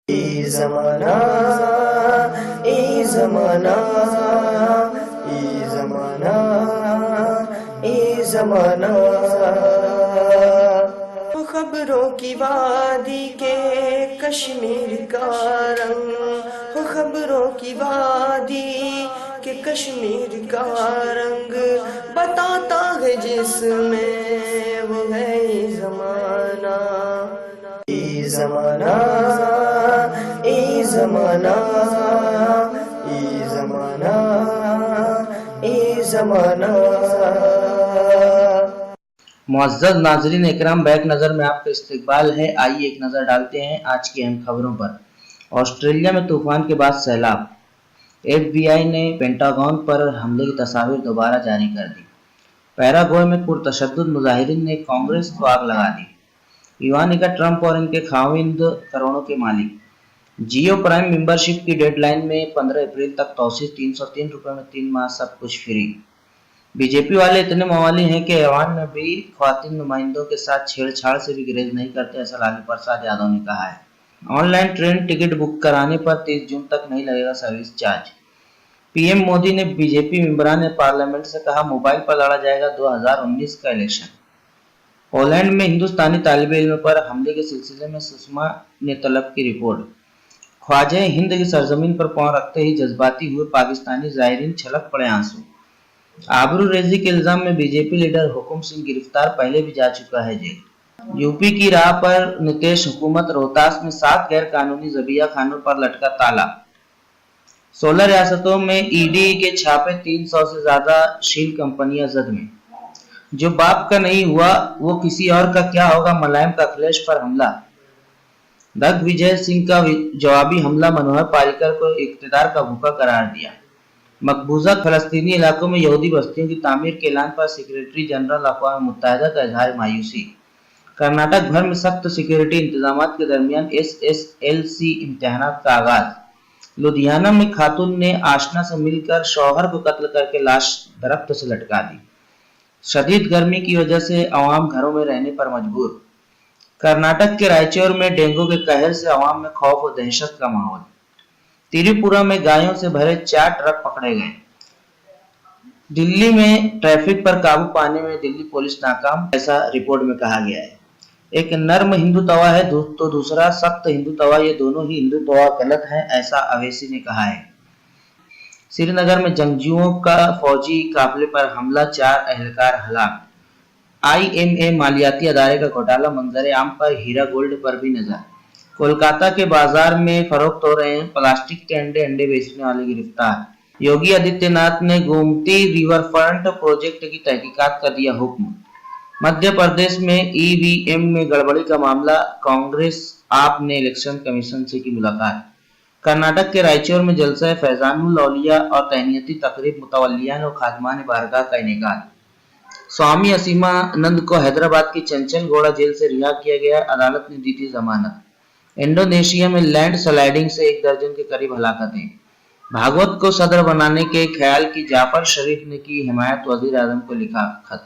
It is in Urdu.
ای زمانہ ای زمانہ ای زمانہ ای زمانہ، خبروں کی وادی کے کشمیر کا رنگ، خبروں کی وادی کے کشمیر کا رنگ بتاتا ہے جس میں وہ ہے ای زمانہ، ای زمانہ ای زمانہ ای زمانہ ای زمانہ۔ معزز ناظرین اکرام، بیک نظر میں آپ کا استقبال ہے۔ آئیے ایک نظر ڈالتے ہیں آج کی اہم خبروں پر۔ آسٹریلیا میں طوفان کے بعد سیلاب، ایف بی آئی نے پینٹاگون پر حملے کی تصاویر دوبارہ جاری کر دی۔ پیراگوئے میں پرتشدد مظاہرین نے کانگریس کو آگ لگا دی۔ ایوانکا ٹرمپ اور ان کے خاوند کروڑوں کے مالک۔ جیو پرائم ممبرشپ کی ڈیڈ لائن میں 15 اپریل تک توسیع، 303 روپے میں 3 ماہ سب کچھ فری۔ بی جے پی والے اتنے موالی ہیں کہ ایوان میں بھی خواتین نمائندوں کے ساتھ چھیڑ چھاڑ سے بھی گریز نہیں کرتے، ایسا لالو پرساد یادو نے کہا ہے۔ Online train ticket book کرانے پر 30 جون تک نہیں لگے گا service charge. P M Modi نے بی جے پی ممبران پارلیمنٹ سے کہا موبائل پر لڑا جائے گا 2019 کا الیکشن۔ پولینڈ میں ہندوستانی طالب علم پر حملے کے سلسلے میں سشما نے طلب کی رپورٹ۔ خواجہ ہند کی سرزمین پر پاؤں رکھتے ہی جذباتی ہوئے پاکستانی زائرین، چھلک پڑے آنسو۔ آبرو ریزی کے الزام میں بی جے پی لیڈر حکم سنگھ گرفتار، پہلے بھی جا چکا ہے جیل۔ یو پی کی راہ پر نتیش حکومت، روہتاس میں 7 غیر قانونی ذبیحہ خانوں پر لٹکا تالا۔ 16 ریاستوں میں ای ڈی کے چھاپے، 300 سے زیادہ شیل کمپنیاں زد میں۔ جو باپ کا نہیں ہوا وہ کسی اور کا کیا ہوگا، ملائم کا اکھلیش پر حملہ۔ دگ وجے سنگھ کا جوابی حملہ، منوہر پاریکر کو اقتدار کا بھوکا قرار دیا۔ مقبوضہ فلسطینی علاقوں میں یہودی بستیوں کی تعمیر کے اعلان پر سیکریٹری جنرل اقوام متحدہ کا اظہار مایوسی۔ کرناٹک بھر میں سخت سیکورٹی انتظامات کے درمیان ایس ایس ایل سی امتحانات کا آغاز۔ لدھیانہ میں خاتون نے آشنا سے مل کر شوہر کو قتل کر کے لاش درخت سے لٹکا دی۔ شدید گرمی کی وجہ سے عوام گھروں میں رہنے پر مجبور۔ کرناٹک کے رائچور میں ڈینگو کے قہر سے عوام میں خوف و دہشت کا ماحول۔ تریپورہ میں گایوں سے بھرے 4 ٹرک پکڑے گئے۔ دلی میں ٹریفک پر قابو پانے میں دلی پولیس ناکام، ایسا رپورٹ میں کہا گیا ہے۔ ایک نرم ہندو توا ہے تو دوسرا سخت ہندو توا، یہ دونوں ہی ہندو توا غلط ہیں، ایسا اویسی نے کہا ہے۔ سری نگر میں جنگجوؤں کا فوجی قافلے پر حملہ، 4 اہلکار ہلاک۔ آئی ایم اے مالیاتی ادارے کا گھوٹالہ، منظر عام پر ہیرا گولڈ پر بھی نظر۔ کولکاتہ کے بازار میں فروخت ہو رہے ہیں پلاسٹک کے انڈے بیچنے والے گرفتار۔ یوگی آدتیہ ناتھ نے گومتی ریور فرنٹ پروجیکٹ کی تحقیقات کا دیا حکم۔ مدھیہ پردیش میں ای وی ایم میں گڑبڑی کا معاملہ، کانگریس آپ نے الیکشن کمیشن سے کی ملاقات۔ کرناٹک کے رائچور میں جلسہ فیضان الاولیاء اور تہنیتی تقریب، متولیان و خادمان بارگاہ کا انعقاد۔ سوامی اسیمانند کو حیدرآباد کی چنچل گوڑہ جیل سے رہا کیا گیا، عدالت نے دی تھی ضمانت۔ انڈونیشیا میں لینڈ سلائیڈنگ سے 1 درجن کے قریب ہلاکتیں۔ بھاگوت کو صدر بنانے کے خیال کی جعفر شریف نے کی حمایت، وزیر اعظم کو لکھا خط۔